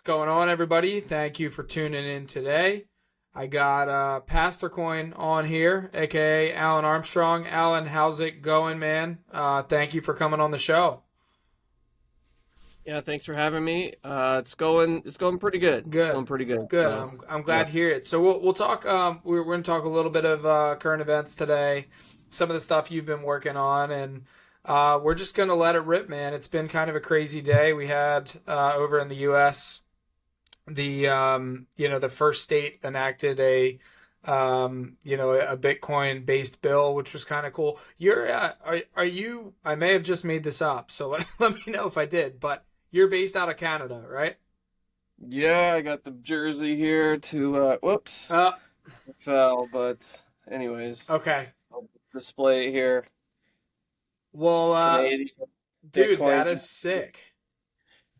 going on, everybody? Thank you for tuning in today. I got Pastor Coin on here, aka Alan Armstrong. Alan, how's it going, man? Thank you for coming on the show. Yeah, thanks for having me. It's going pretty good. It's going Good, pretty good. good. So, I'm yeah. glad to hear it. So we'll talk. We're going to talk a little bit of current events today, some of the stuff you've been working on, and we're just going to let it rip, man. It's been kind of a crazy day. We had over in the U.S. The first state enacted a Bitcoin based bill, which was kind of cool. Are you? I may have just made this up, so let me know if I did. But you're based out of Canada, right? Yeah, I got the jersey here to whoops, Uh, it fell, but anyways, okay. I'll display it here. Well, Canadian dude, that Bitcoin is jersey, sick.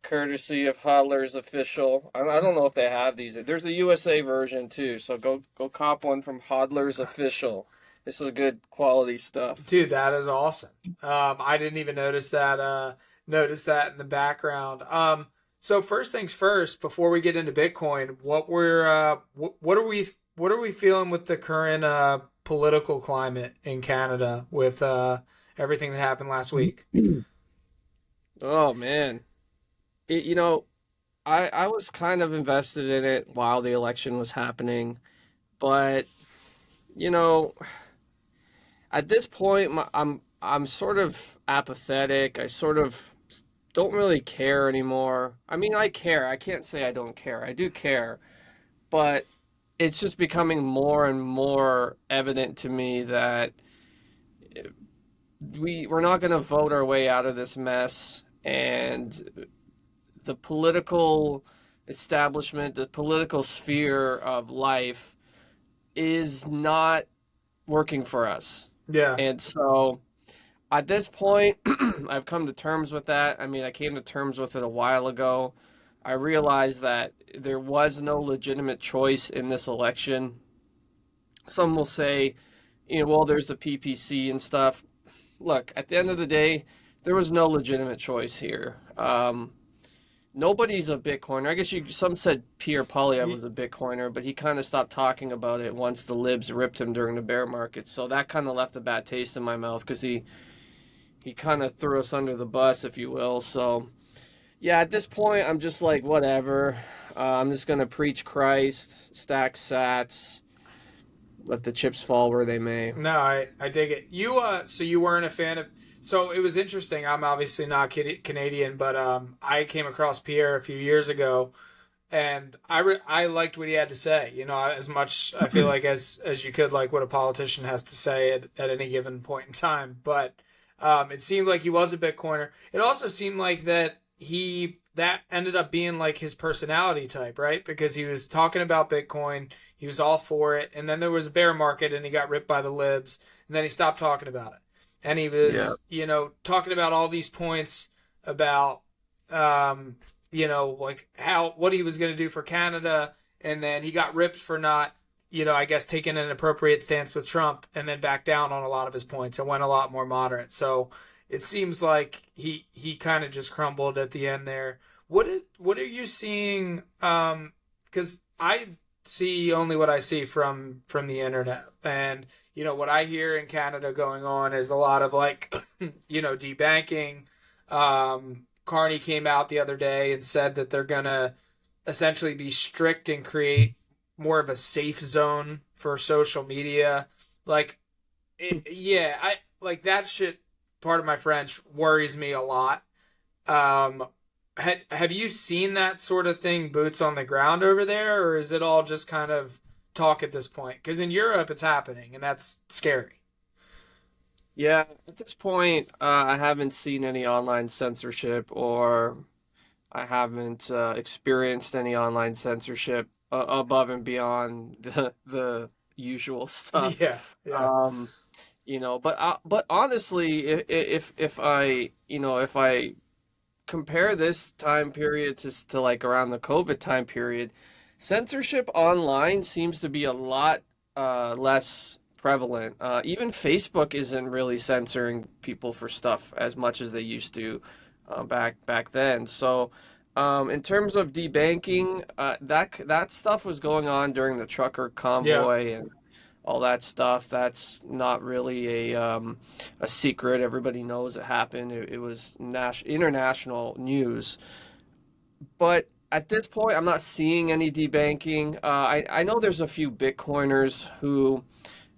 courtesy of Hodler's official. I don't know if they have these. There's a USA version too, so go cop one from Hodler's official. This is good quality stuff. Dude, that is awesome. I didn't even notice that. Notice that in the background. So first things first, before we get into Bitcoin, what are we feeling with the current political climate in Canada with everything that happened last week? Oh man. It, you know, I was kind of invested in it while the election was happening, but you know, at this point, I'm sort of apathetic. I sort of don't really care anymore. I mean, I care. I can't say I don't care. I do care, but it's just becoming more and more evident to me that we're not going to vote our way out of this mess, and the political establishment, the political sphere of life is not working for us. Yeah. And so at this point, I've come to terms with that. I mean, I came to terms with it a while ago. I realized that there was no legitimate choice in this election. Some will say, well, there's the PPC and stuff. Look, at the end of the day, there was no legitimate choice here. Nobody's a Bitcoiner. I guess some said Pierre Poilievre Y- was a Bitcoiner, but he kind of stopped talking about it once the libs ripped him during the bear market. So that kind of left a bad taste in my mouth because he kind of threw us under the bus, if you will. So yeah, at this point, I'm just like, whatever. I'm just gonna preach Christ, stack Sats, let the chips fall where they may. No, I dig it. So you weren't a fan of. So it was interesting. I'm obviously not Canadian, but I came across Pierre a few years ago, and I liked what he had to say. You know, as much I feel like as you could like what a politician has to say at any given point in time. But it seemed like he was a Bitcoiner. It also seemed like that ended up being like his personality type, right? Because he was talking about Bitcoin, he was all for it, and then there was a bear market, and he got ripped by the libs, and then he stopped talking about it, and he Yeah. was talking about all these points about um, like how what he was going to do for Canada, and then he got ripped for not, I guess taking an appropriate stance with Trump, and then backed down on a lot of his points and went a lot more moderate. So it seems like he kind of just crumbled at the end there. What are you seeing? Because I see only what I see from the internet, and what I hear in Canada going on is a lot of like debanking. Carney came out the other day and said that they're gonna essentially be strict and create more of a safe zone for social media. Like, yeah, I like that shit. Part of my French worries me a lot. Um, have you seen that sort of thing, boots on the ground over there, or is it all just kind of talk at this point? Because in Europe, it's happening, and that's scary. Yeah, at this point, I haven't seen any online censorship, or I haven't experienced any online censorship above and beyond the usual stuff. Yeah, yeah, Um, but honestly, if I compare this time period to like around the COVID time period, censorship online seems to be a lot less prevalent. Even Facebook isn't really censoring people for stuff as much as they used to back then. So In terms of debanking, that stuff was going on during the trucker Yeah. convoy and all that stuff. That's not really a secret. Everybody knows it happened. It was international news. But at this point, I'm not seeing any debanking. I know there's a few Bitcoiners who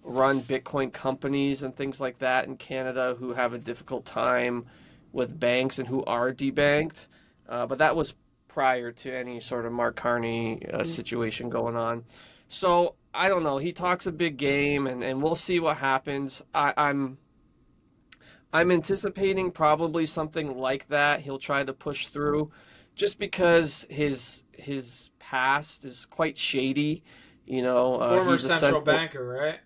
run Bitcoin companies and things like that in Canada who have a difficult time with banks and who are debanked. But that was prior to any sort of Mark Carney situation going on. So I don't know. He talks a big game, and we'll see what happens. I'm anticipating probably something like that. He'll try to push through, just because his past is quite shady. Former He's central essential. banker, right?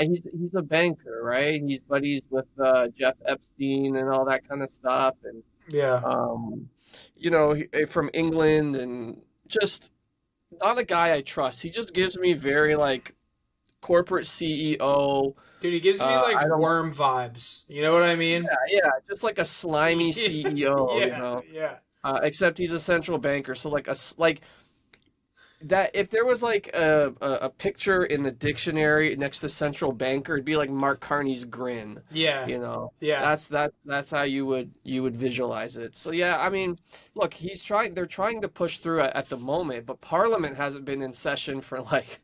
He's a banker, right? He's buddies with Jeff Epstein and all that kind of stuff, and Yeah. um, from England, and just not a guy I trust. He just gives me very like corporate CEO. Dude, he gives me like I don't. worm vibes. You know what I mean? Yeah, just like a slimy Yeah, CEO, yeah, yeah. Except he's a central banker, so like that. If there was like a picture in the dictionary next to central banker, it'd be like Mark Carney's grin. Yeah, You know, yeah. that's how you would visualize it. So yeah, I mean, look, he's trying. They're trying to push through at the moment, but Parliament hasn't been in session for like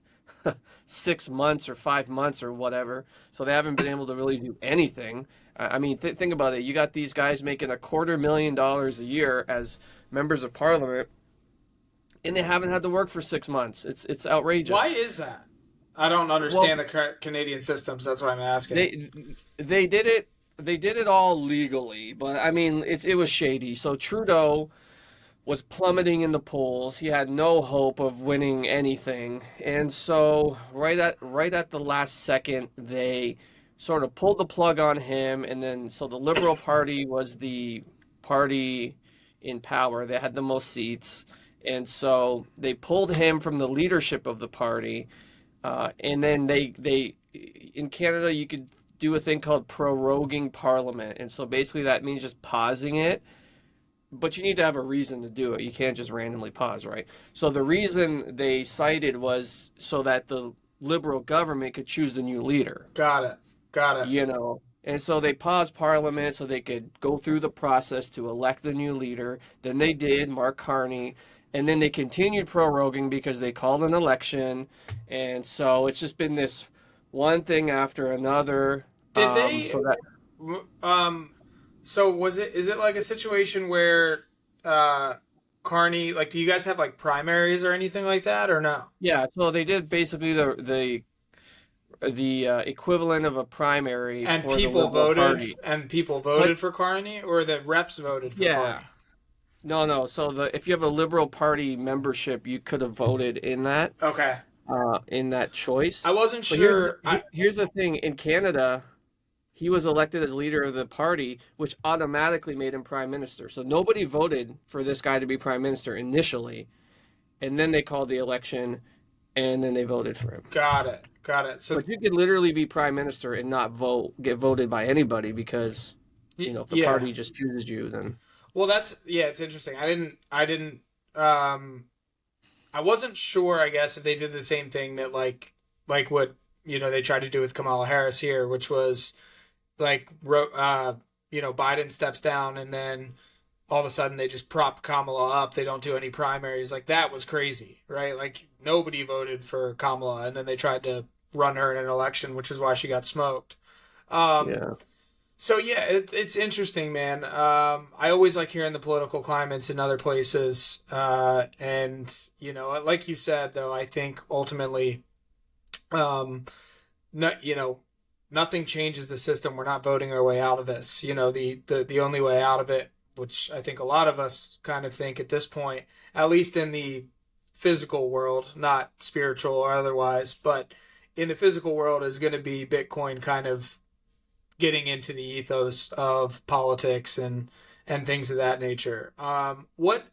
6 months or 5 months or whatever, so they haven't been able to really do anything. I mean, think about it. You got these guys making $250,000 a year as members of Parliament, and they haven't had to work for 6 months. It's Why outrageous. is that? I don't Well, understand the Canadian systems. That's why I'm asking. they they did it they did it all legally, but I mean it was shady. So Trudeau was plummeting in the polls. He had no hope of winning anything. And so right at the last second they sort of pulled the plug on him, and then so the Liberal Party was the party in power. They had the most seats. And so they pulled him from the leadership of the party. And then they in Canada you could do a thing called proroguing Parliament. And so basically that means just pausing it, but you need to have a reason to do it. You can't just randomly pause, right? So the reason they cited was so that the Liberal government could choose the new leader, Got it. Got it. you know. And so they paused Parliament so they could go through the process to elect the new leader. Then they did, Mark Carney. And then they continued proroguing because they called an election. And so it's just been this one thing after another. Did they? So that Um. So was it? Is it like a situation where, uh, Carney? Like, do you guys have like primaries or anything like that, or no? Yeah, so they did basically the equivalent of a primary And for the people Liberal voted, Party. and people But voted for Carney, or the reps voted for yeah, Carney. no, no. So if you have a Liberal Party membership, you could have voted Okay. in that choice. I wasn't But here's sure. here's the thing: in Canada, he was elected as leader of the party, which automatically made him prime minister. So nobody voted for this guy to be prime minister initially, and then they called the election, and then they voted for him. Got it. Got it. So, But you could literally be prime minister and not get voted by anybody because, if the yeah. party just chooses you, then Well, that's yeah. It's interesting. I didn't. Um. I wasn't sure. I guess if they did the same thing that like what they tried to do with Kamala Harris here, which was like Biden steps down and then all of a sudden they just prop Kamala up. They don't do any primaries. Like that was crazy, right? Like nobody voted for Kamala, and then they tried to run her in an election, which is why she got smoked. Um, yeah, so yeah, it's interesting, man. I always like hearing the political climates in other places, and like you said, though, I think ultimately, um, not nothing changes the system. We're not voting our way out of this. The only way out of it, which I think a lot of us kind of think at this point, at least in the physical world, not spiritual or otherwise, but in the physical world, is going to be Bitcoin kind of getting into the ethos of politics and things of that nature. What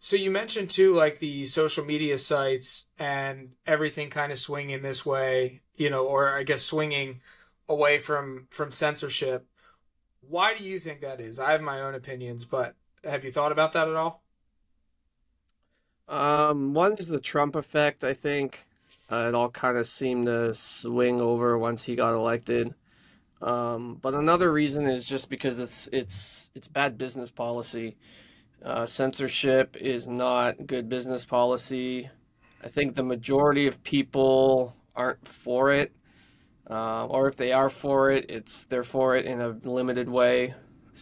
so you mentioned too, like the social media sites and everything kind of swinging this way, or I guess swinging away from censorship. Why do you think that is? I have my own opinions, but have you thought about that at all? One is the Trump effect, I think. It all kind of seemed to swing over once he got elected. But another reason is just because it's bad business policy. Censorship is not good business policy. I think the majority of people aren't for it, or if they are for it, they're for it in a limited way,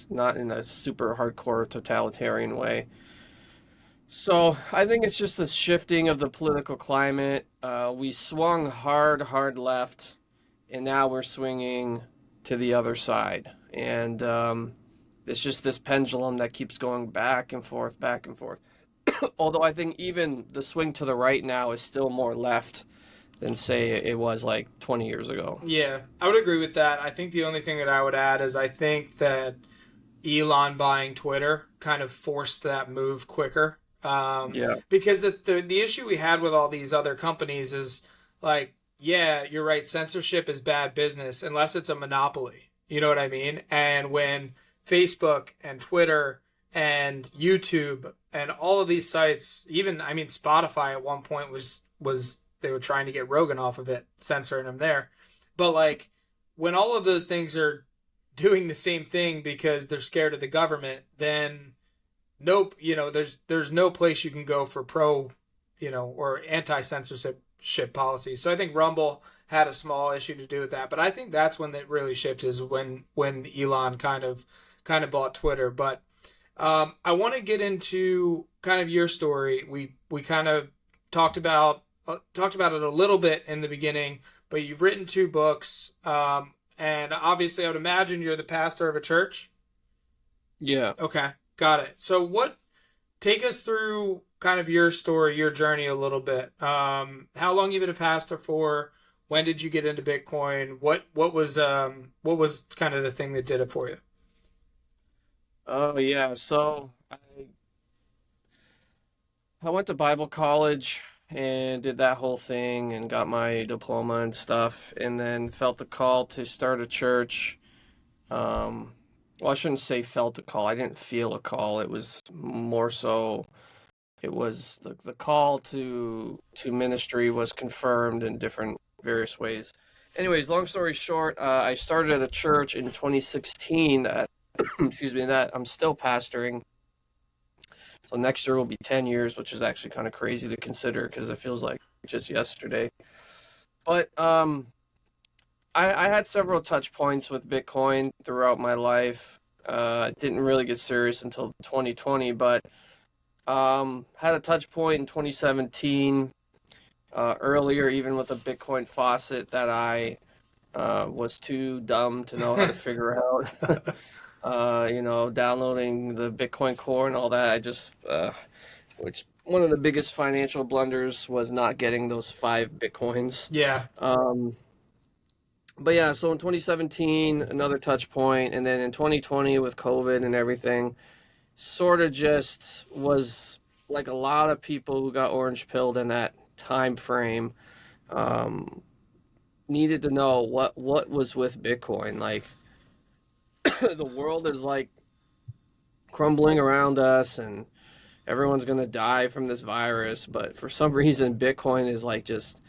not in a super hardcore totalitarian way. So I think it's just a shifting of the political climate. We swung hard left, and now we're swinging to the other side. And it's just this pendulum that keeps going back and forth, back and forth. Although I think even the swing to the right now is still more left than, say, it was like 20 years ago. Yeah, I would agree with that. I think the only thing that I would add is I think that Elon buying Twitter kind of forced that move quicker. Yeah. Because the issue we had with all these other companies is like, yeah, you're right, censorship is bad business unless it's a monopoly. You know what I mean? And when Facebook and Twitter and YouTube and all of these sites, even I mean Spotify at one point was they were trying to get Rogan off of it, censoring him there. But like when all of those things are doing the same thing because they're scared of the government, then nope, there's no place you can go for pro, or anti censorship policy. So I think Rumble had a small issue to do with that, but I think that's when it really shifted is when Elon kind of bought Twitter. But I want to get into kind of your story. We kind of talked about it a little bit in the beginning, but you've written two books, and obviously I would imagine you're the pastor of a church. Yeah. Okay, got it. So take us through kind of your story, your journey a little bit. How long you been a pastor for? When did you get into Bitcoin? What was kind of the thing that did it for you? Oh, yeah. So I went to Bible college and did that whole thing and got my diploma and stuff, and then felt the call to start a church. Well, I shouldn't say felt a call. I didn't feel a call. It was more so, it was the call to ministry was confirmed in different various ways. Anyways, long story short, I started at a church in 2016 that, excuse me, that I'm still pastoring. So next year will be 10 years, which is actually kind of crazy to consider because it feels like just yesterday. But I had several touch points with Bitcoin throughout my life. Didn't really get serious until 2020, but had a touch point in 2017, earlier, even with a Bitcoin faucet that I was too dumb to know how to figure out. Downloading the Bitcoin Core and all that. Which one of the biggest financial blunders was not getting those 5 Bitcoins. Yeah. But yeah, so in 2017, another touch point, and then in 2020 with COVID and everything, sort of just was like a lot of people who got orange pilled in that time frame, needed to know what was with Bitcoin. Like the world is like crumbling around us and everyone's going to die from this virus, but for some reason Bitcoin is like just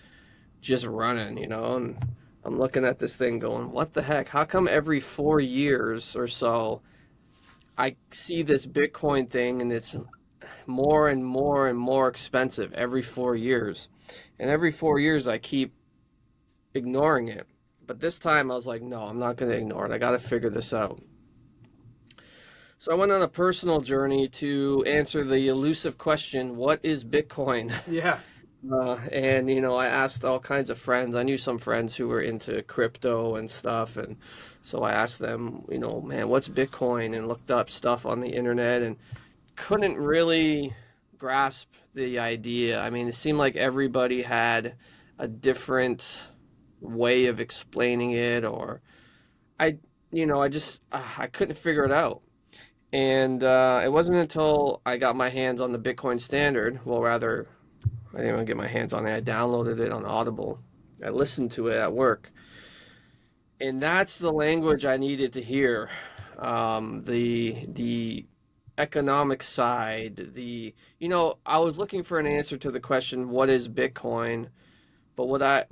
running, and I'm looking at this thing going, what the heck? How come every 4 years or so I see this Bitcoin thing and it's more and more and more expensive every 4 years? And every 4 years I keep ignoring it. But this time I was like, no, I'm not going to ignore it. I got to figure this out. So I went on a personal journey to answer the elusive question, what is Bitcoin? Yeah. And, I asked all kinds of friends. I knew some friends who were into crypto and stuff. And so I asked them, man, what's Bitcoin? And looked up stuff on the internet and couldn't really grasp the idea. I mean, it seemed like everybody had a different way of explaining it, or I couldn't figure it out. And it wasn't until I got my hands on the Bitcoin Standard, well, rather, I didn't even get my hands on it. I downloaded it on Audible. I listened to it at work. And that's the language I needed to hear. The economic side, I was looking for an answer to the question, what is Bitcoin? But what I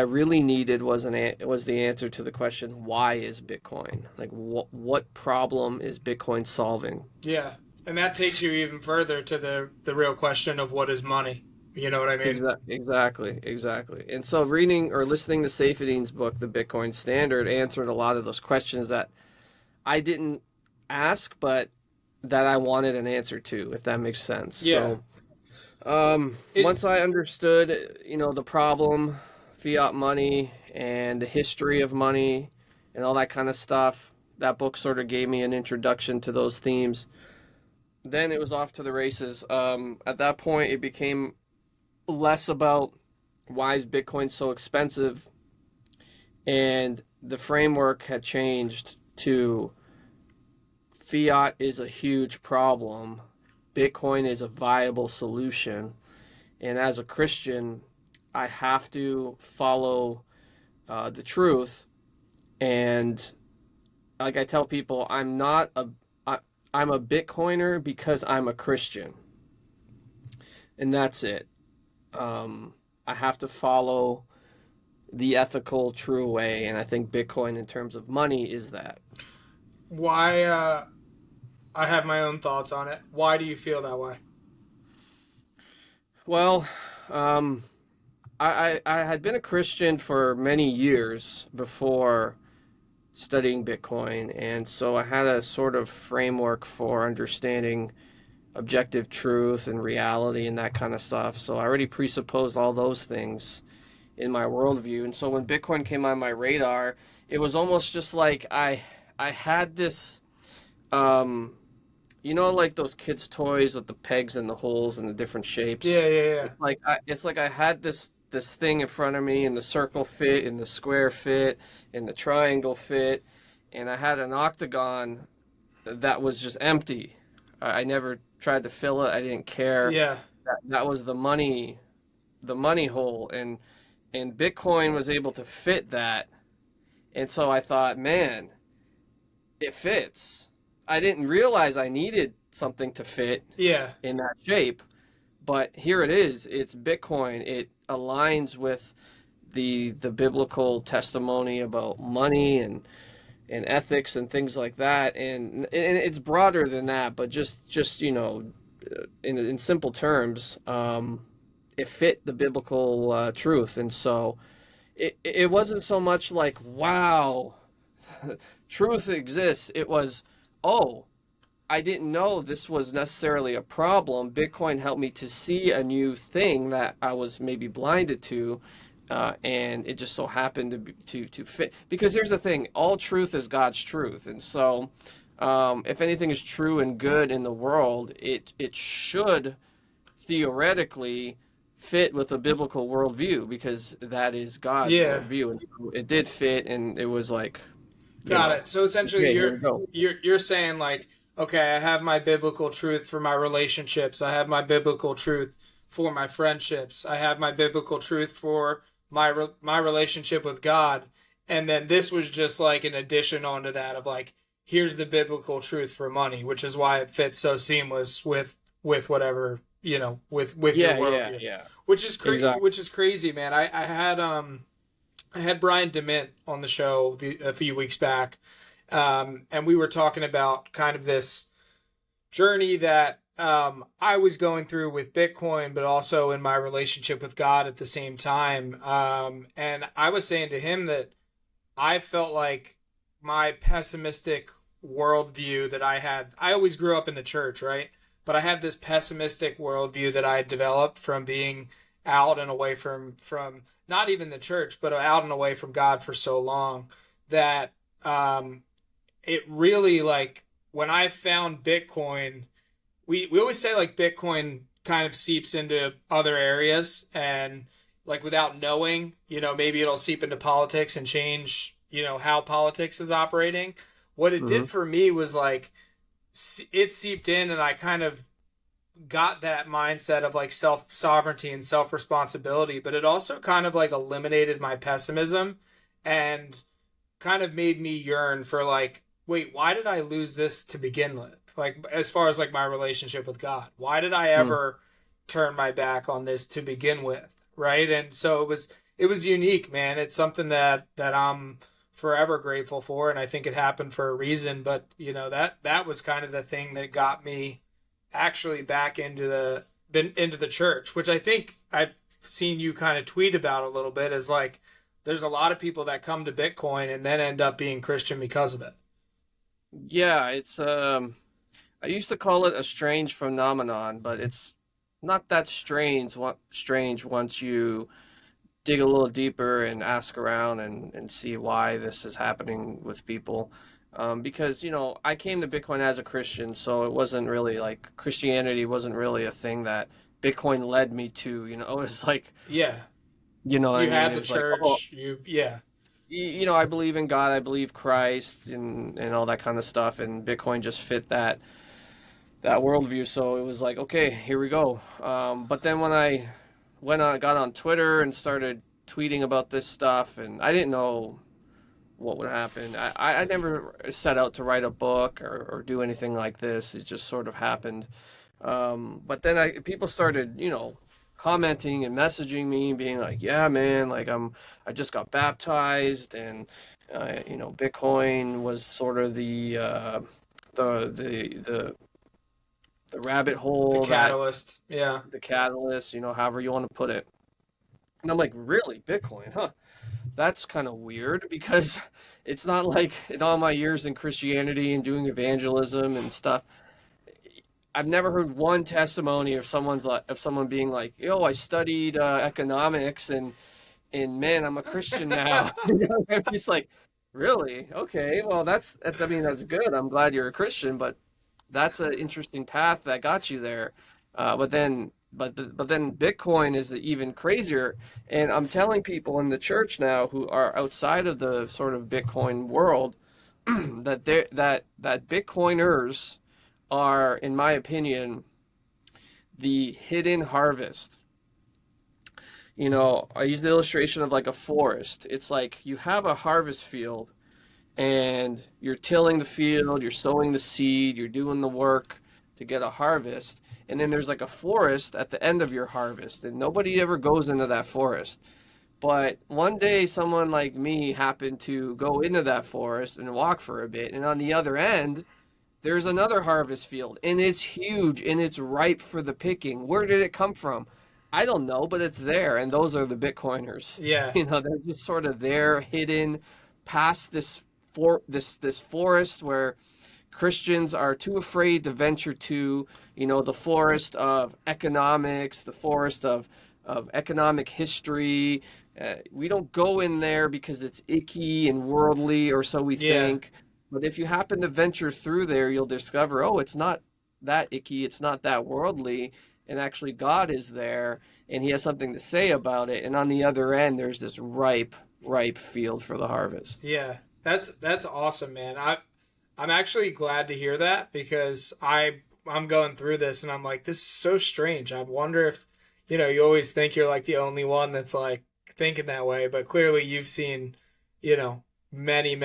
really needed was was the answer to the question, why is Bitcoin? Like what problem is Bitcoin solving? Yeah. And that takes you even further to the real question of what is money. You know what I mean? Exactly. And so reading or listening to Saifedean's book, The Bitcoin Standard, answered a lot of those questions that I didn't ask, but that I wanted an answer to, if that makes sense. Yeah. So It once I understood, the problem, fiat money, and the history of money, and all that kind of stuff, that book sort of gave me an introduction to those themes. Then it was off to the races. At that point, it became less about why is Bitcoin so expensive, and the framework had changed to fiat is a huge problem. Bitcoin is a viable solution. And as a Christian, I have to follow the truth. And like I tell people, I'm a Bitcoiner because I'm a Christian, and that's it. I have to follow the ethical, true way, and I think Bitcoin, in terms of money, is that. why I have my own thoughts on it. Why do you feel that way? Well, um, I had been a Christian for many years before studying Bitcoin, and so I had a sort of framework for understanding objective truth and reality and that kind of stuff. So I already presupposed all those things in my worldview. And so when Bitcoin came on my radar, it was almost just like I had this, um, like those kids' toys with the pegs and the holes and the different shapes. Yeah, yeah, yeah. It's like I had this thing in front of me, and the circle fit, and the square fit, and the triangle fit, and I had an octagon that was just empty. I never tried to fill it. I didn't care. Yeah. That was the money hole, and Bitcoin was able to fit that. And so I thought, man, it fits. I didn't realize I needed something to fit Yeah. in that shape, but here it is. It's Bitcoin. It aligns with the biblical testimony about money and ethics and things like that, and it's broader than that, but just in simple terms, it fit the biblical truth. And so it wasn't so much like, wow, truth exists. It was, oh, I didn't know this was necessarily a problem. Bitcoin helped me to see a new thing that I was maybe blinded to, and it just so happened to fit. Because here's the thing: all truth is God's truth, and so if anything is true and good in the world, it should theoretically fit with a biblical worldview, because that is God's Yeah. worldview, and so it did fit, and it was like, Got it. So essentially okay, here we go. you're saying like, okay, I have my biblical truth for my relationships. I have my biblical truth for my friendships. I have my biblical truth for my relationship with God. And then this was just like an addition onto that of like, here's the biblical truth for money, which is why it fits so seamless with whatever, with your worldview. Yeah. Which is Exactly. which is crazy, man. I had Brian DeMint on the show a few weeks back, and we were talking about kind of this journey that I was going through with Bitcoin, but also in my relationship with God at the same time. And I was saying to him that I felt like my pessimistic worldview that I always grew up in the church, right? But I had this pessimistic worldview that I had developed from being out and away from not even the church, but out and away from God for so long that it really, like, when I found Bitcoin, we always say like Bitcoin kind of seeps into other areas, and like without knowing, maybe it'll seep into politics and change, how politics is operating. What it Hmm. did for me was like it seeped in, and I kind of got that mindset of like self sovereignty and self responsibility, but it also kind of like eliminated my pessimism and kind of made me yearn for like wait, why did I lose this to begin with? Like, as far as like my relationship with God, why did I Hmm. ever turn my back on this to begin with? Right. And so it was unique, man. It's something that I'm forever grateful for. And I think it happened for a reason. But, that was kind of the thing that got me actually back into the church, which I think I've seen you kind of tweet about a little bit, is like there's a lot of people that come to Bitcoin and then end up being Christian because of it. Yeah, it's I used to call it a strange phenomenon, but it's not that strange once you dig a little deeper and ask around and see why this is happening with people. Because, I came to Bitcoin as a Christian, so it wasn't really like Christianity wasn't really a thing that Bitcoin led me to. It was like, Yeah, what I you mean? had It the was like, oh, church. Yeah, I believe in God, I believe Christ, and all that kind of stuff, and Bitcoin just fit that worldview. So it was like, okay, here we go. But then when I got on Twitter and started tweeting about this stuff, and I didn't know what would happen. I never set out to write a book or do anything like this. It just sort of happened. But then people started, commenting and messaging me, being like, "Yeah, man, like I just got baptized, and Bitcoin was sort of the the the the rabbit the hole that catalyst. Yeah, the catalyst, however you want to put it." And I'm like, "Really, Bitcoin, huh?" That's kind of weird because it's not like in all my years in Christianity and doing evangelism and stuff, I've never heard one testimony of someone being like, "Yo, I studied economics and man, I'm a Christian now." I'm just like, really? Okay, well, that's I mean, that's good. I'm glad you're a Christian, but that's an interesting path that got you there. But then Bitcoin is even crazier. And I'm telling people in the church now who are outside of the sort of Bitcoin world that Bitcoiners are, in my opinion, the hidden harvest. I use the illustration of like a forest. It's like you have a harvest field and you're tilling the field, you're sowing the seed, you're doing the work to get a harvest. And then there's like a forest at the end of your harvest, and nobody ever goes into that forest. But one day, someone like me happened to go into that forest and walk for a bit, and on the other end, there's another harvest field, and it's huge and it's ripe for the picking. Where did it come from? I don't know, but it's there, and those are the Bitcoiners. yeah, They're just sort of there, hidden, past this forest where Christians are too afraid to venture to. The forest of economics, the forest of economic history. We don't go in there because it's icky and worldly, or so we yeah, think. But if you happen to venture through there, you'll discover, oh, it's not that icky, it's not that worldly, and actually God is there, and He has something to say about it. And on the other end, there's this ripe, ripe field for the harvest. yeah. That's awesome, man. I'm actually glad to hear that because I'm going through this and I'm like, this is so strange. I wonder if, you always think you're like the only one that's like thinking that way, but clearly you've seen, you know, many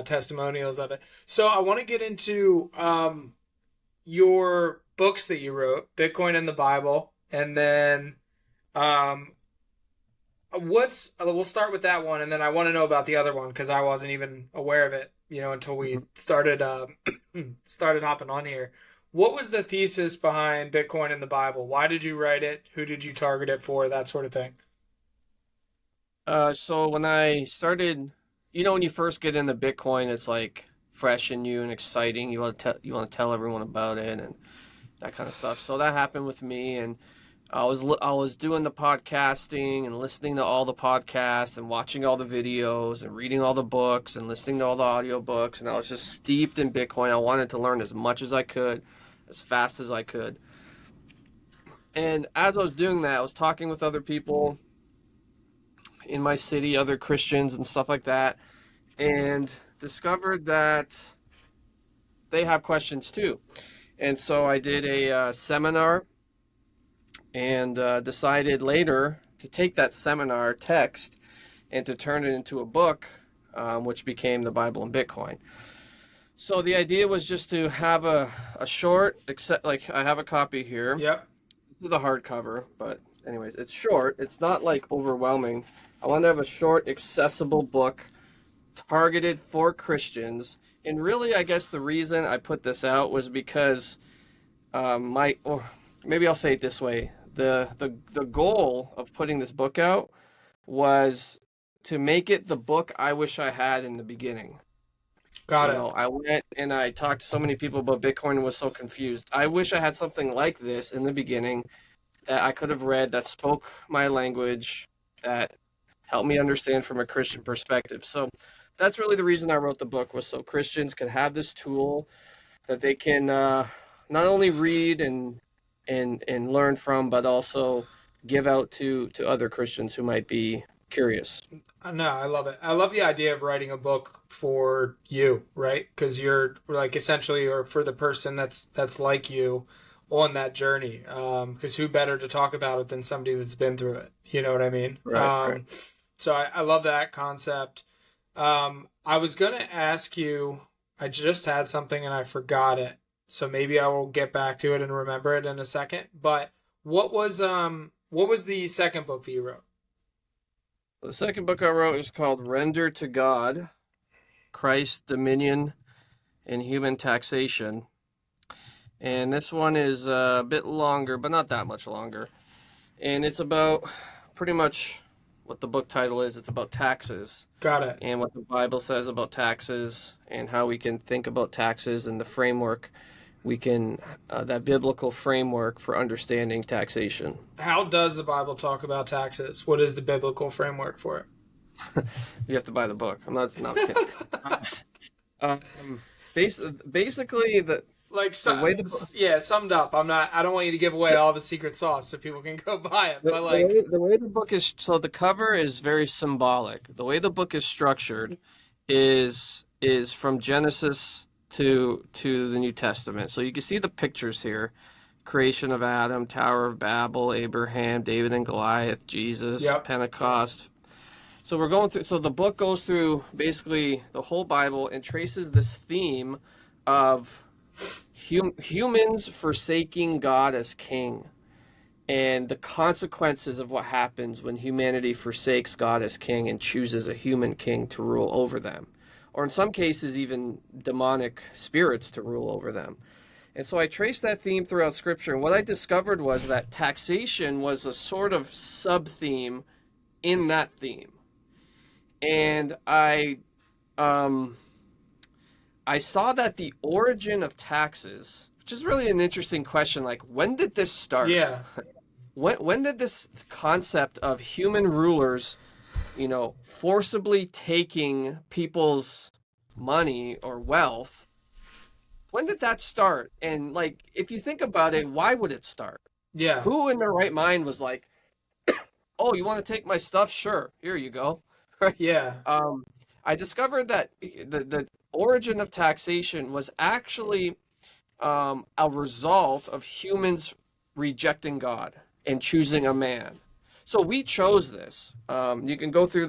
testimonials of it. So I want to get into your books that you wrote, Bitcoin and the Bible, and then um, we'll start with that one, and then I want to know about the other one because I wasn't even aware of it, until we Mhm. started started hopping on here. What was the thesis behind Bitcoin and the Bible? Why did you write it? Who did you target it for? That sort of thing. So when I started, when you first get into Bitcoin, it's like fresh and new and exciting. You want to tell everyone about it and that kind of stuff. So that happened with me, and I was doing the podcasting and listening to all the podcasts and watching all the videos and reading all the books and listening to all the audiobooks, and I was just steeped in Bitcoin. I wanted to learn as much as I could, as fast as I could. And as I was doing that, I was talking with other people in my city, other Christians and stuff like that, and discovered that they have questions too. And so I did a seminar and decided later to take that seminar text and to turn it into a book, which became the Bible and Bitcoin. So the idea was just to have a short, except like I have a copy here. Yep. This is the hardcover, but anyways, it's short. It's not like overwhelming. I want to have a short, accessible book targeted for Christians. And really, I guess the reason I put this out was because or maybe I'll say it this way: the goal of putting this book out was to make it the book I wish I had in the beginning. Got You it. know, I went and I talked to so many people about Bitcoin and was so confused. I wish I had something like this in the beginning that I could have read that spoke my language, that helped me understand from a Christian perspective. So that's really the reason I wrote the book, was so Christians could have this tool that they can not only read and learn from, but also give out to other Christians who might be curious. No, I love it. I love the idea of writing a book for you, right? Because you're like essentially, or for the person that's like you on that journey. Because who better to talk about it than somebody that's been through it? You know what I mean? Right, right. So I love that concept. I was gonna ask you. I just had something and I forgot it. So maybe I will get back to it and remember it in a second. But what was the second book that you wrote? The second book I wrote is called Render to God, Christ, Dominion, and Human Taxation. And this one is a bit longer, but not that much longer. And it's about pretty much what the book title is. It's about taxes Got it. and what the Bible says about taxes and how we can think about taxes and the framework we can, that biblical framework for understanding taxation. How does the Bible talk about taxes? What is the biblical framework for it? You have to buy the book. I'm not kidding. Um, basically, Like, the so, way the book. yeah, summed up. I'm not. I don't want you to give away all the secret sauce so people can go buy it. The, But the like, way the way the book is, so the cover is very symbolic. The way the book is structured is from Genesis to the New Testament. So you can see the pictures here: creation of Adam, Tower of Babel, Abraham, David and Goliath, Jesus, yep, Pentecost. So we're going through. So the book goes through basically the whole Bible and traces this theme of humans forsaking God as king, and the consequences of what happens when humanity forsakes God as king and chooses a human king to rule over them, or in some cases, even demonic spirits to rule over them. And so I traced that theme throughout Scripture, and what I discovered was that taxation was a sort of sub theme in that theme. And um, I saw that the origin of taxes, which is really an interesting question, like when did this start? yeah, When did this concept of human rulers, forcibly taking people's money or wealth, when did that start? And like, if you think about it, why would it start? yeah, Who in their right mind was like, "Oh, you want to take my stuff? Sure, here you go." Right? yeah. Um, I discovered that the origin of taxation was actually a result of humans rejecting God and choosing a man. So we chose this. You can go through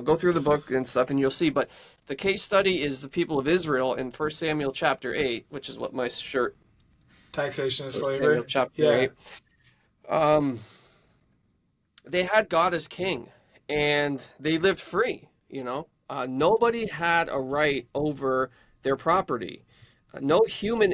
go through the book and stuff, and you'll see. But the case study is the people of Israel in 1 Samuel chapter 8, which is what my shirt. Taxation of 1 slavery. Samuel chapter Yeah, 8. Um, they had God as king, and they lived free. Nobody had a right over their property. No human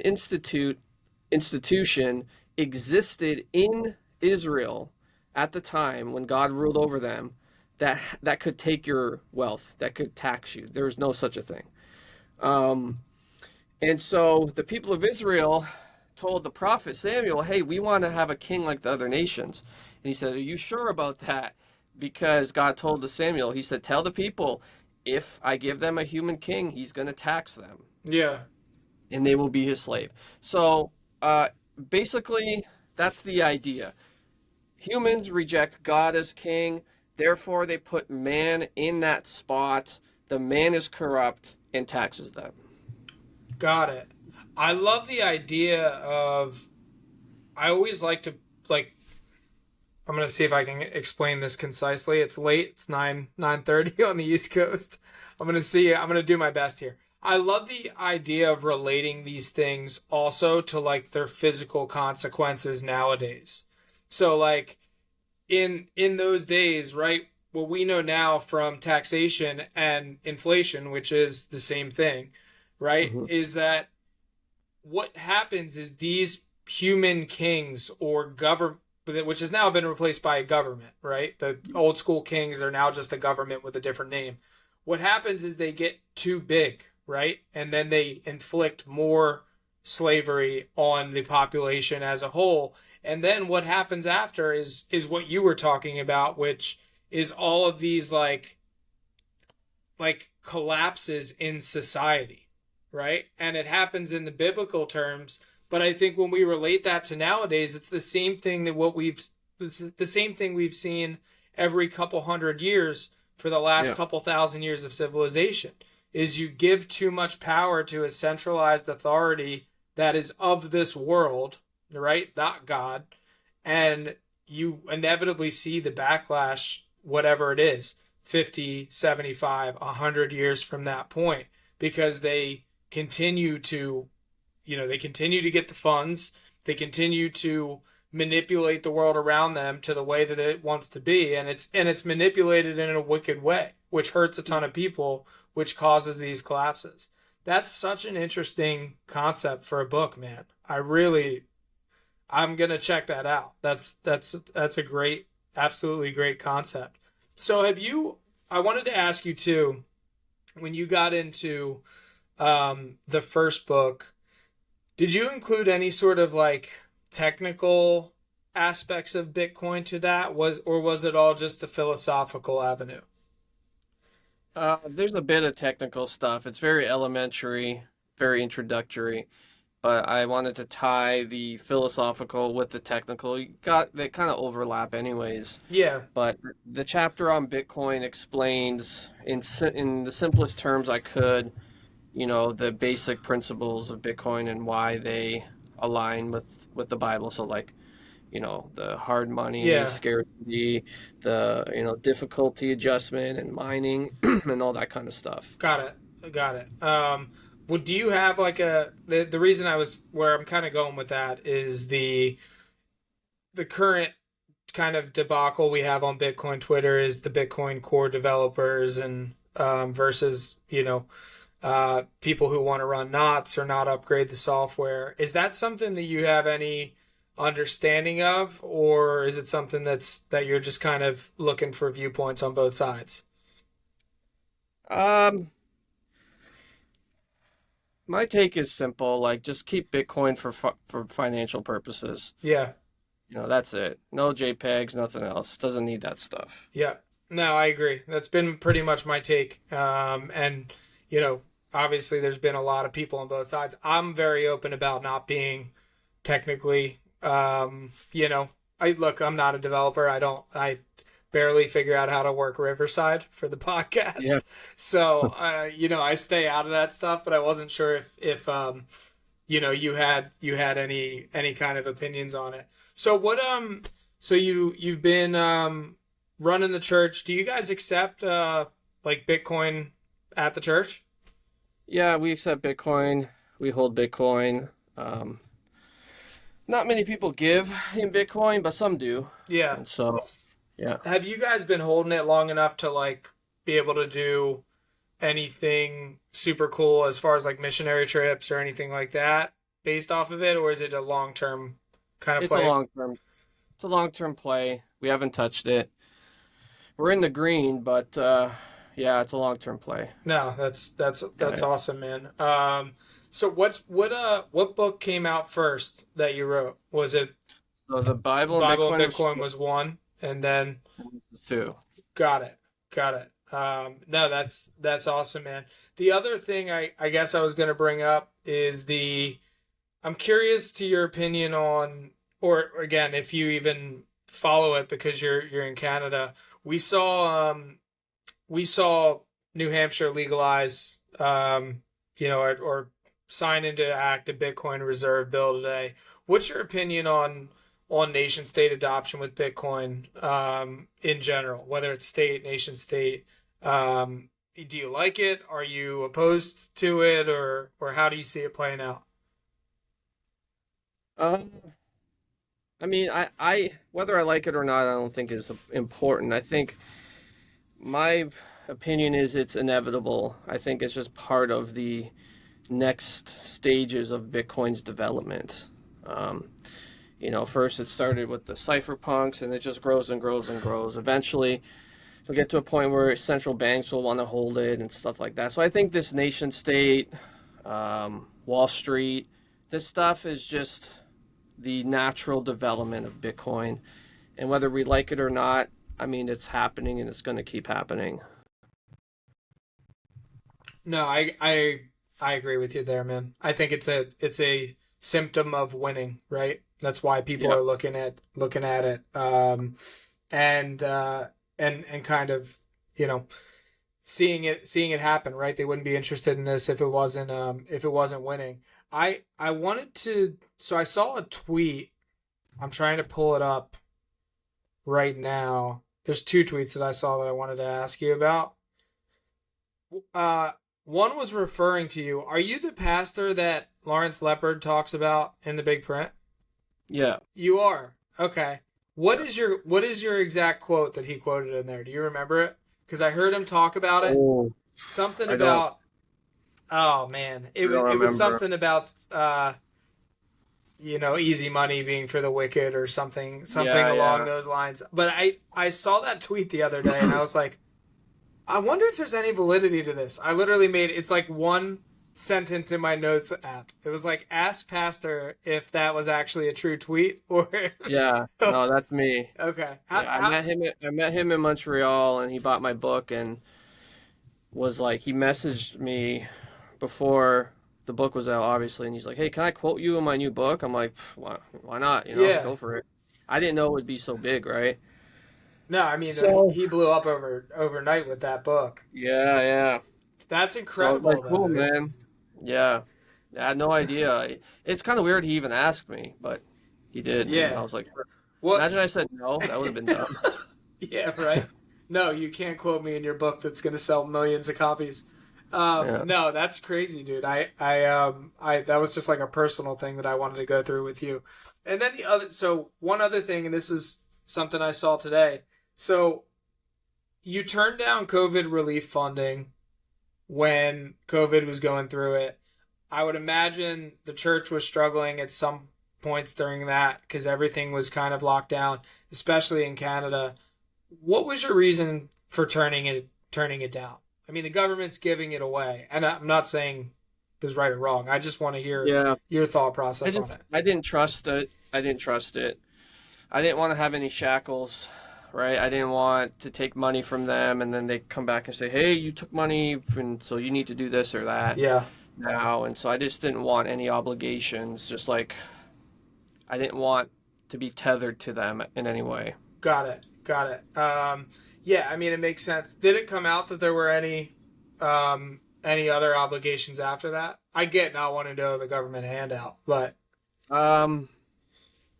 institution existed in Israel at the time when God ruled over them that could take your wealth, that could tax you. There was no such a thing. Um, and so the people of Israel told the prophet Samuel, "Hey, we want to have a king like the other nations." And he said, "Are you sure about that?" Because God told to Samuel, he said, "Tell the people, if I give them a human king, he's going to tax them, yeah. and they will be his slave." So basically, that's the idea. Humans reject God as king, therefore they put man in that spot. The man is corrupt and taxes them. Got it. I love the idea of. I always like to like. I'm gonna see if I can explain this concisely. It's late. It's 9:30 on the East Coast. I'm gonna see. I'm gonna do my best here. I love the idea of relating these things also to like their physical consequences nowadays. So like in those days, right? What we know now from taxation and inflation, which is the same thing, right? Hmm. Is that what happens is these human kings or government, which has now been replaced by a government, right? The old school kings are now just a government with a different name. What happens is they get too big, right? And then they inflict more slavery on the population as a whole. And then what happens after is what you were talking about, which is all of these like collapses in society, right? And it happens in the biblical terms, but I think when we relate that to nowadays, it's the same thing that what we've it's the same thing we've seen every couple hundred years for the last Yeah. couple thousand years of civilization is you give too much power to a centralized authority that is of this world, right? Not God. And you inevitably see the backlash, whatever it is, 50, 75, 100 years from that point, because they continue to, they continue to get the funds. They continue to manipulate the world around them to the way that it wants to be. And it's manipulated in a wicked way, which hurts a ton of people, which causes these collapses. That's such an interesting concept for a book, man. I'm gonna check that out. That's a great, absolutely great concept. So I wanted to ask you too, when you got into the first book, did you include any sort of like technical aspects of Bitcoin to that? Was it all just the philosophical avenue? There's a bit of technical stuff. It's very elementary, very introductory, but I wanted to tie the philosophical with the technical. You got they kind of overlap anyways. Yeah, But the chapter on Bitcoin explains in the simplest terms I could, the basic principles of Bitcoin and why they align with the Bible. So like, the hard money, yeah, scarcity, the, difficulty adjustment and mining and all that kind of stuff. got it. Well, do you have like the reason I was where I'm kind of going with that is the current kind of debacle we have on Bitcoin Twitter is the Bitcoin core developers and versus people who want to run knots or not upgrade the software. Is that something that you have any understanding of, or is it something that you're just kind of looking for viewpoints on both sides? Um, my take is simple, like just keep Bitcoin for financial purposes. Yeah, That's it. No JPEGs, nothing else. Doesn't need that stuff. yeah. No, I agree. That's been pretty much my take. And you know, obviously, there's been a lot of people on both sides. I'm very open about not being technically. I look. I'm not a developer. I don't. I barely figure out how to work Riverside for the Yeah. podcast. So, I stay out of that stuff. But I wasn't sure if you had any kind of opinions on it. So so you've been running the church. Do you guys accept like Bitcoin at the church? Yeah, we accept Bitcoin. We hold Bitcoin. Um, Not many people give in Bitcoin, but some do. Yeah. And so, yeah. Have you guys been holding it long enough to like be able to do anything super cool as far as like missionary trips or anything like that based off of it, or is it a long term kind of It's a play? long term. It's a long term play. We haven't touched it. We're in the green, but yeah, it's a long term play. No, that's Yeah. awesome, man. So what book came out first that you wrote? Was it So the Bible and Bible and Bitcoin Bitcoin was one, and then was two. got it, got it. No, that's awesome, man. The other thing I guess I was gonna bring up is I'm curious to your opinion on, or again, if you even follow it because you're in Canada. We saw New Hampshire legalize, or sign into act a Bitcoin reserve bill today. What's your opinion on nation state adoption with Bitcoin in general, whether it's state, nation state? do you like it? Are you opposed to it, or how do you see it playing out? Um, I mean, I whether I like it or not, I don't think is important. I think my opinion is it's inevitable. I think it's just part of the next stages of Bitcoin's development. Um, First it started with the cypherpunks, and it just grows and grows and grows. Eventually, we'll get to a point where central banks will want to hold it and stuff like that. So I think this nation state, Wall Street, this stuff is just the natural development of Bitcoin. And whether we like it or not, I mean, it's happening and it's going to keep happening. No, I agree with you there, man. I think it's a symptom of winning, right? That's why people Yeah. are looking at it, and and kind of, you know, seeing it happen, right? They wouldn't be interested in this if it wasn't winning. I wanted to, so I saw a tweet. I'm trying to pull it up right now. There's two tweets that I saw that I wanted to ask you about. Uh, One was referring to you. Are you the pastor that Lawrence Leopard talks about in the big print? Yeah. You are. Okay. What is your exact quote that he quoted in there? Do you remember it? Because I heard him talk about it. Oh, Something I don't, about, oh man, I don't it was remember. something about easy money being for the wicked, or something Yeah, along yeah. those lines. But I saw that tweet the other day, and I was like, I wonder if there's any validity to this. I literally made, it's like one sentence in my notes app. It was like, ask Pastor if that was actually a true tweet, or Yeah. No, that's me. okay. Yeah, I met him in Montreal, and he bought my book and was like, he messaged me before the book was out, obviously, and he's like, "Hey, can I quote you in my new book?" I'm like, why not? Yeah. Go for it." I didn't know it would be so big, right? No, I mean, So, he blew up overnight with that book. yeah, yeah. That's So I was incredible, like, though, cool, dude. man. Yeah. I had no idea. It's kind of weird he even asked me, but he did, and I Yeah. was like, What? imagine I said no, that would have been dumb. Yeah, right. No, you can't quote me in your book that's going to sell millions of copies. Yeah. No, that's crazy, dude. I that was just like a personal thing that I wanted to go through with you. And then so one other thing, and this is something I saw today. So you turned down COVID relief funding when COVID was going through it. I would imagine the church was struggling at some points during that because everything was kind of locked down, especially in Canada. What was your reason for turning it down? I mean, the government's giving it away, and I'm not saying it was right or wrong. I just want to hear Yeah. your thought process on it. I didn't trust it. I didn't trust it. I didn't want to have any shackles, right? I didn't want to take money from them and then they come back and say, "Hey, you took money, and so you need to do this or that Yeah, now." And so I just didn't want any obligations, just like I didn't want to be tethered to them in any way. got it, got it. Yeah, I mean, it makes sense. Did it come out that there were any other obligations after that? I get not wanting to owe the government a handout, but Um,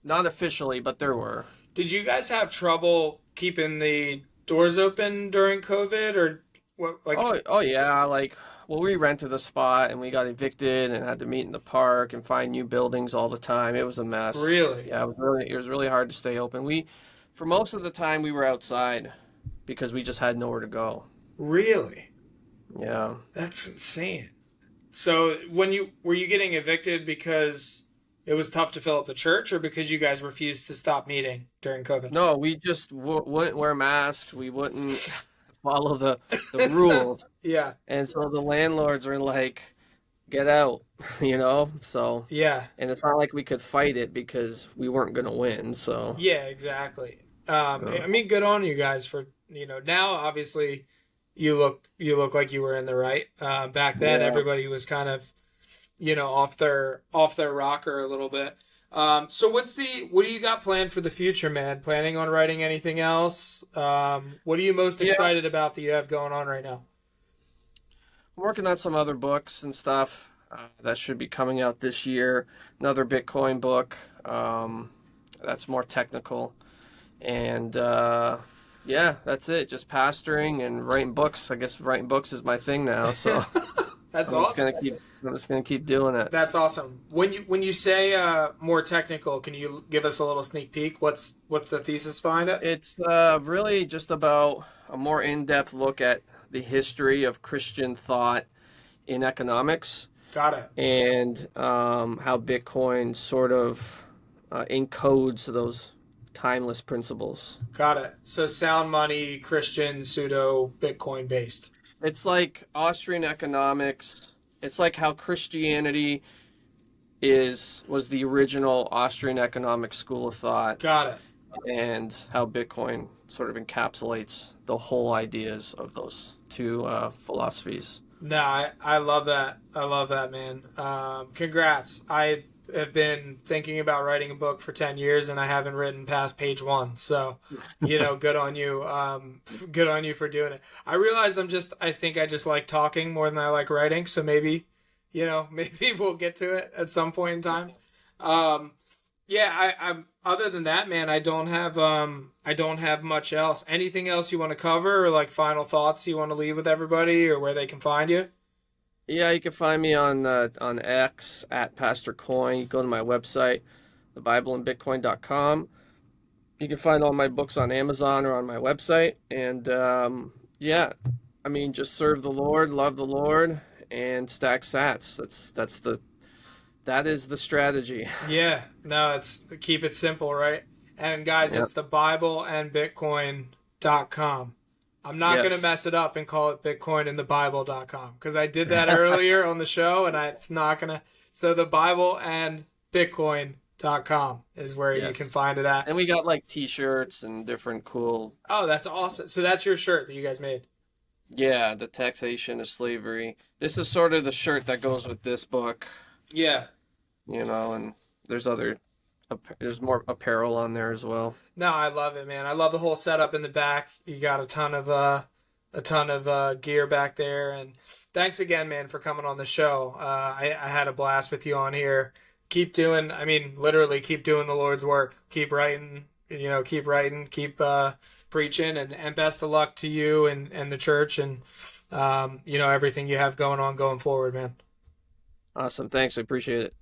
Not officially, but there were. did you guys have trouble keeping the doors open during COVID, or what? Like, Oh yeah, like well, we rented a spot and we got evicted and had to meet in the park and find new buildings all the time. It was a mess. really, Yeah, it was really hard to stay open. For most of the time, we were outside because we just had nowhere to go. really? Yeah. That's insane. So when you were you getting evicted because it was tough to fill up the church, or because you guys refused to stop meeting during COVID? No, we just wouldn't wear masks. We wouldn't follow the rules, Yeah, and so the landlords were like, "Get out," So, yeah, and it's not like we could fight it because we weren't gonna win. So, yeah, exactly. uh, I mean, good on you guys for now. Obviously, you look like you were in the right. Back then, yeah. everybody was kind of off their rocker a little bit. So what do you got planned for the future, man? Planning on writing anything else? What are you most Yeah, excited about that you have going on right now? I'm working on some other books and stuff that should be coming out this year. Another Bitcoin book that's more technical, and Yeah, that's it. Just pastoring and writing books. I guess writing books is my thing now, so That's I'm just awesome. gonna keep I'm just gonna keep doing it. That's awesome. When you say more technical, can you give us a little sneak peek? What's the thesis behind it? It's really just about a more in-depth look at the history of Christian thought in economics Got it. and how Bitcoin sort of encodes those timeless principles. Got it. So sound money, Christian, pseudo, Bitcoin based. It's like Austrian economics. It's like how Christianity was the original Austrian economic school of thought, Got it. and how Bitcoin sort of encapsulates the whole ideas of those two philosophies. No, I love that. I love that, man. Congrats. I have been thinking about writing a book for 10 years and I haven't written past page one. So, good on you. Good on you for doing it. I realize I think I just like talking more than I like writing. So maybe, maybe we'll get to it at some point in time. Um, yeah, I'm other than that, man, I don't have much else. Anything else you want to cover or like final thoughts you want to leave with everybody or where they can find you? Yeah, you can find me on X at Pastor Coin. You go to my website, thebibleandbitcoin.com. You can find all my books on Amazon or on my website. And yeah, I mean, just serve the Lord, love the Lord, and stack sats. That is the strategy. Yeah, no, it's keep it simple, right? And guys, Yeah. it's the Bible and Bitcoin.com. I'm not going to Yes. mess it up and call it Bitcoin and the Bible.com because I did that earlier on the show and it's not going to. So the Bible and Bitcoin.com is where you can Yes. find it at. And we got like t-shirts and different cool, Oh, that's awesome. So that's your shirt that you guys made. yeah, the taxation of slavery. This is sort of the shirt that goes with this book, Yeah. and there's more apparel on there as well. No, I love it, man. I love the whole setup in the back. You got a ton of gear back there, and thanks again, man, for coming on the show. I had a blast with you on here. Keep doing, I mean, literally keep doing the Lord's work. Keep writing, keep preaching, and best of luck to you and the church and everything you have going on going forward, man. Awesome. Thanks. I appreciate it.